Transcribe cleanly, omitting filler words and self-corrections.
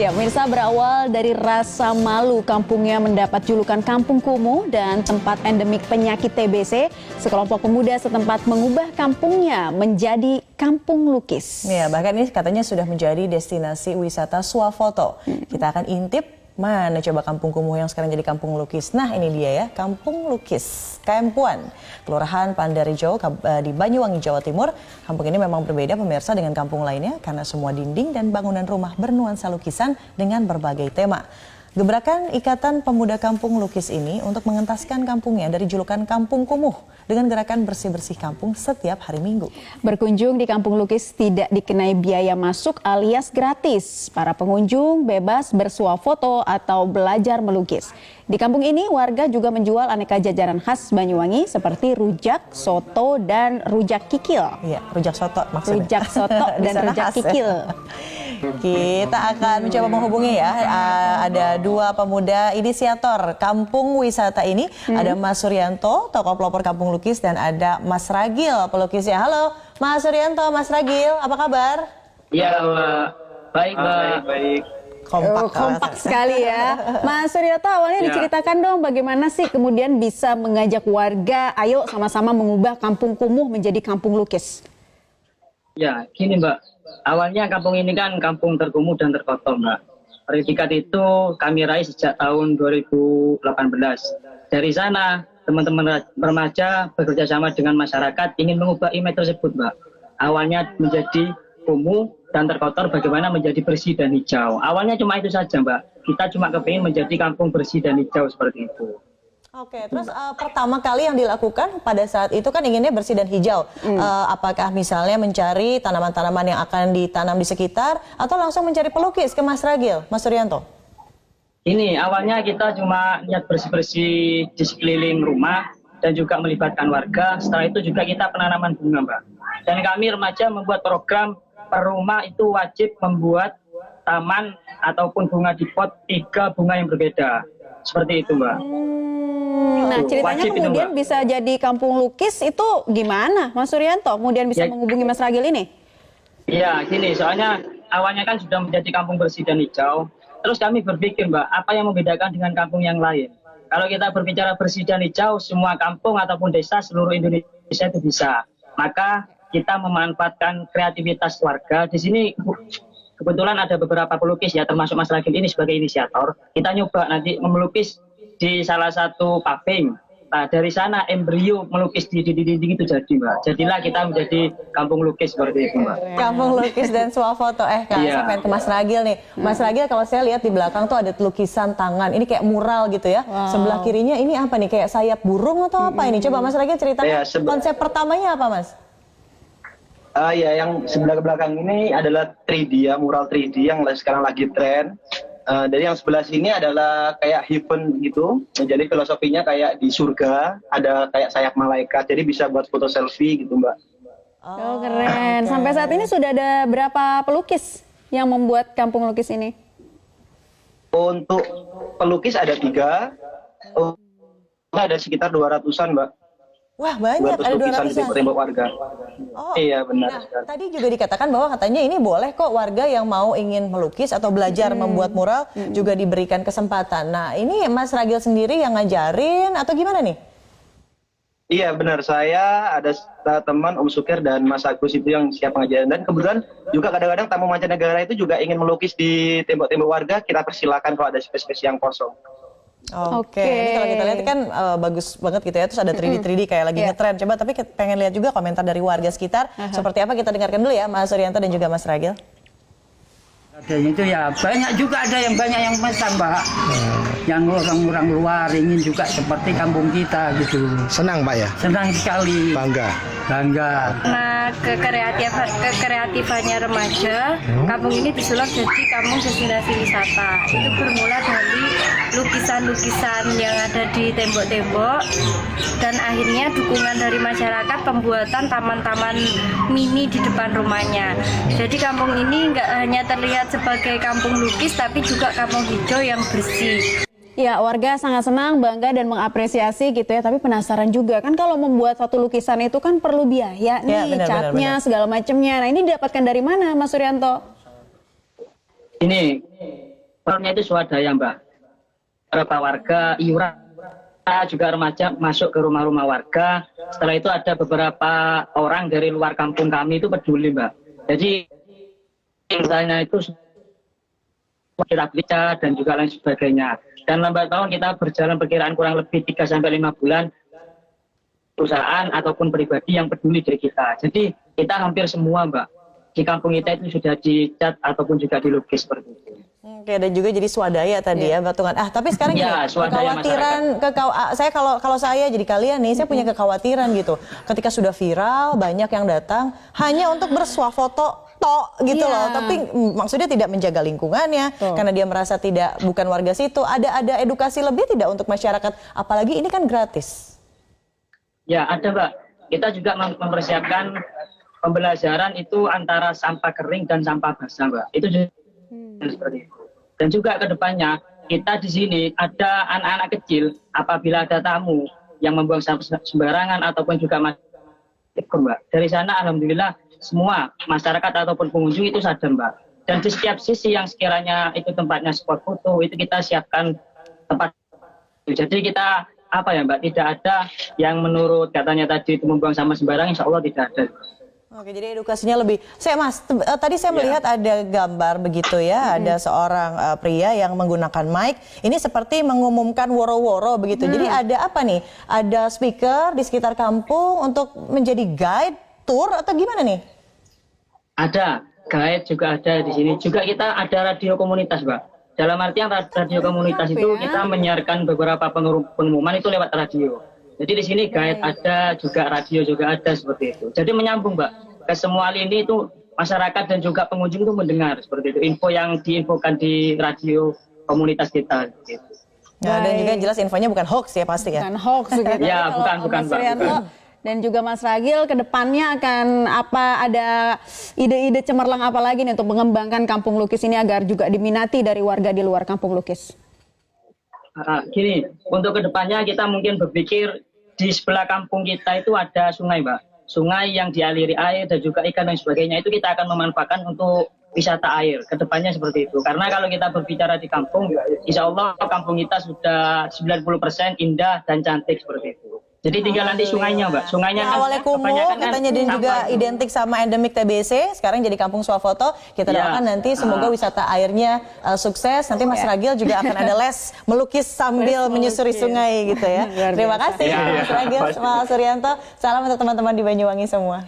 Ya, pemirsa, berawal dari rasa malu kampungnya mendapat julukan Kampung Kumuh dan tempat endemik penyakit TBC, sekelompok pemuda setempat mengubah kampungnya menjadi kampung lukis. Ya, bahkan ini katanya sudah menjadi destinasi wisata swafoto. Kita akan intip mana coba Kampung Kumuh yang sekarang jadi kampung lukis. Nah, ini dia ya, Kampung Lukis Kempuan, Kelurahan Pandarijau di Banyuwangi, Jawa Timur. Kampung ini memang berbeda pemirsa dengan kampung lainnya karena semua dinding dan bangunan rumah bernuansa lukisan dengan berbagai tema. Gebrakan Ikatan Pemuda Kampung Lukis ini untuk mengentaskan kampungnya dari julukan Kampung Kumuh dengan gerakan bersih-bersih kampung setiap hari Minggu. Berkunjung di Kampung Lukis tidak dikenai biaya masuk alias gratis. Para pengunjung bebas bersuah foto atau belajar melukis. Di kampung ini warga juga menjual aneka jajanan khas Banyuwangi seperti rujak, soto, dan rujak kikil. Iya, rujak soto maksudnya. Rujak soto dan rujak kikil. Kita akan mencoba menghubungi ya, ada dua pemuda inisiator kampung wisata ini. Ada Mas Suryanto, tokoh pelopor Kampung Lukis, dan ada Mas Ragil, pelukisnya. Halo Mas Suryanto, Mas Ragil, apa kabar? Iya, Mbak. Baik, Mbak. Baik. Kompak sekali ya. Mas Suryanto, awalnya diceritakan dong bagaimana sih kemudian bisa mengajak warga, ayo sama-sama mengubah Kampung Kumuh menjadi Kampung Lukis. Ya, gini Mbak. Awalnya kampung ini kan kampung terkumuh dan terkotor, Mbak. Predikat itu kami raih sejak tahun 2018. Dari sana, teman-teman remaja bekerja sama dengan masyarakat ingin mengubah image tersebut, Mbak. Awalnya menjadi kumuh dan terkotor, bagaimana menjadi bersih dan hijau. Awalnya cuma itu saja, Mbak. Kita cuma kepingin menjadi kampung bersih dan hijau seperti itu. Oke, terus pertama kali yang dilakukan pada saat itu kan inginnya bersih dan hijau. Apakah misalnya mencari tanaman-tanaman yang akan ditanam di sekitar atau langsung mencari pelukis ke Mas Ragil, Mas Suryanto? Ini awalnya kita cuma niat bersih-bersih di sekeliling rumah dan juga melibatkan warga. Setelah itu juga kita penanaman bunga, Mbak. Dan kami remaja membuat program per rumah itu wajib membuat taman ataupun bunga di pot 3 bunga yang berbeda. Seperti itu, Mbak. Nah, ceritanya wajib kemudian itu, bisa jadi kampung lukis itu gimana, Mas Suryanto? Kemudian bisa menghubungi Mas Ragil ini? Iya, gini, soalnya awalnya kan sudah menjadi kampung bersih dan hijau. Terus kami berpikir, Mbak, apa yang membedakan dengan kampung yang lain? Kalau kita berbicara bersih dan hijau, semua kampung ataupun desa seluruh Indonesia itu bisa. Maka kita memanfaatkan kreativitas warga. Di sini kebetulan ada beberapa pelukis ya, termasuk Mas Ragil ini sebagai inisiator. Kita nyoba nanti melukis di salah satu paving. Nah, dari sana embrio melukis di dinding itu jadi, Mbak. Jadilah kita menjadi kampung lukis seperti itu, Mbak. Kampung Lukis dan swafoto. Saya pengen ke Mas Ragil nih. Mas Ragil, kalau saya lihat di belakang tuh ada lukisan tangan. Ini kayak mural gitu ya. Sebelah kirinya ini apa nih? Kayak sayap burung atau apa ini? Coba Mas Ragil ceritakan konsep pertamanya apa, Mas? Ya, yang sebelah belakang ini adalah 3D ya, mural 3D yang sekarang lagi tren. Dari yang sebelah sini adalah kayak heaven gitu. Jadi filosofinya kayak di surga, ada kayak sayap malaikat. Jadi bisa buat foto selfie gitu, Mbak. Oh, keren. Sampai saat ini sudah ada berapa pelukis yang membuat kampung lukis ini? Untuk pelukis ada 3. Ada sekitar 200-an, Mbak. Wah, banyak, ada 200-an. Di tembok warga. Oh, iya, benar. Nah, tadi juga dikatakan bahwa katanya ini boleh kok warga yang mau ingin melukis atau belajar membuat mural juga diberikan kesempatan. Nah, ini Mas Ragil sendiri yang ngajarin atau gimana nih? Iya, benar. Saya ada teman Om Sukir dan Mas Agus itu yang siap ngajarin. Dan kebetulan juga kadang-kadang tamu mancanegara itu juga ingin melukis di tembok-tembok warga. Kita persilakan kalau ada space-space yang kosong. Oke. Ini kalau kita lihat kan bagus banget gitu ya. Terus ada 3D kayak lagi ngetren. Coba tapi pengen lihat juga komentar dari warga sekitar. Seperti apa, kita dengarkan dulu ya Mas Suryanto dan juga Mas Ragil. Adanya itu ya banyak juga, ada yang banyak yang pesan, Pak. Yang orang-orang luar ingin juga seperti kampung kita gitu. Senang Pak ya? Senang sekali. Bangga. Karena kekreatifannya remaja, kampung ini disulap jadi kampung destinasi wisata. Itu bermula dari lukisan-lukisan yang ada di tembok-tembok, dan akhirnya dukungan dari masyarakat pembuatan taman-taman mini di depan rumahnya. Jadi kampung ini nggak hanya terlihat sebagai kampung lukis, tapi juga kampung hijau yang bersih. Ya, warga sangat senang, bangga, dan mengapresiasi gitu ya. Tapi penasaran juga, kan kalau membuat satu lukisan itu kan perlu biaya nih, catnya, segala macamnya. Nah, ini didapatkan dari mana, Mas Suryanto? Ini Awalnya itu swadaya Mbak. Beberapa warga, iuran juga remaja masuk ke rumah-rumah warga. Setelah itu ada beberapa orang dari luar kampung kami itu peduli Mbak. Jadi misalnya itu kita baca dan juga lain sebagainya. Dan lambat tahun kita berjalan perkiraan kurang lebih 3-5 bulan perusahaan ataupun pribadi yang peduli dari kita. Jadi kita hampir semua Mbak di kampung kita itu sudah dicat ataupun juga dilukis seperti itu. Oke, dan juga jadi swadaya tadi ya, Batungan. Tapi sekarang gini, kekhawatiran, kalau saya jadi kalian nih, saya punya kekhawatiran gitu. Ketika sudah viral, banyak yang datang hanya untuk bersuah foto gitu loh. Tapi maksudnya tidak menjaga lingkungannya, karena dia merasa bukan warga situ. Ada edukasi lebih tidak untuk masyarakat? Apalagi ini kan gratis. Ya, ada Mbak. Kita juga mempersiapkan pembelajaran itu antara sampah kering dan sampah basah Mbak. Itu seperti itu. Dan juga ke depannya kita di sini ada anak-anak kecil apabila ada tamu yang membuang sampah sembarangan ataupun juga Mbak. Dari sana alhamdulillah semua masyarakat ataupun pengunjung itu sadar Mbak. Dan di setiap sisi yang sekiranya itu tempatnya spot foto itu kita siapkan tempat. Jadi kita Mbak, tidak ada yang menurut katanya tadi itu membuang sampah sembarangan, insya Allah tidak ada. Oke, jadi edukasinya lebih. Tadi saya melihat ada gambar begitu ya, ada seorang pria yang menggunakan mic. Ini seperti mengumumkan woro-woro begitu. Jadi ada apa nih? Ada speaker di sekitar kampung untuk menjadi guide tour atau gimana nih? Ada, guide juga ada di sini. Juga kita ada radio komunitas, Mbak. Dalam artian radio komunitas itu kita menyiarkan beberapa pengumuman itu lewat radio. Jadi di sini guide ada, juga radio juga ada seperti itu. Jadi menyambung Mbak, ke semua lini itu masyarakat dan juga pengunjung itu mendengar seperti itu. Info yang diinfokan di radio komunitas kita. Gitu. Nah, dan juga jelas infonya bukan hoax ya pasti ya? Bukan hoax gitu. Ya, bukan Mas Mbak. Suryanto dan juga Mas Ragil ke depannya akan ada ide-ide cemerlang apa lagi nih untuk mengembangkan kampung lukis ini agar juga diminati dari warga di luar kampung lukis? Gini, untuk kedepannya kita mungkin berpikir di sebelah kampung kita itu ada sungai Mbak. Sungai yang dialiri air dan juga ikan dan sebagainya itu kita akan memanfaatkan untuk wisata air. Kedepannya seperti itu. Karena kalau kita berbicara di kampung, insya Allah kampung kita sudah 90% indah dan cantik seperti itu. Jadi tinggal nanti sungainya Mbak. Sungainya kan awalnya kumuh katanya dan juga identik sama endemik TBC, sekarang jadi kampung swafoto. Kita doakan nanti semoga wisata airnya sukses. Nanti Mas Ragil juga akan ada les melukis sambil menyusuri sungai gitu ya. Terima kasih Mas Ragil, Mas Suryanto. Salam untuk teman-teman di Banyuwangi semua.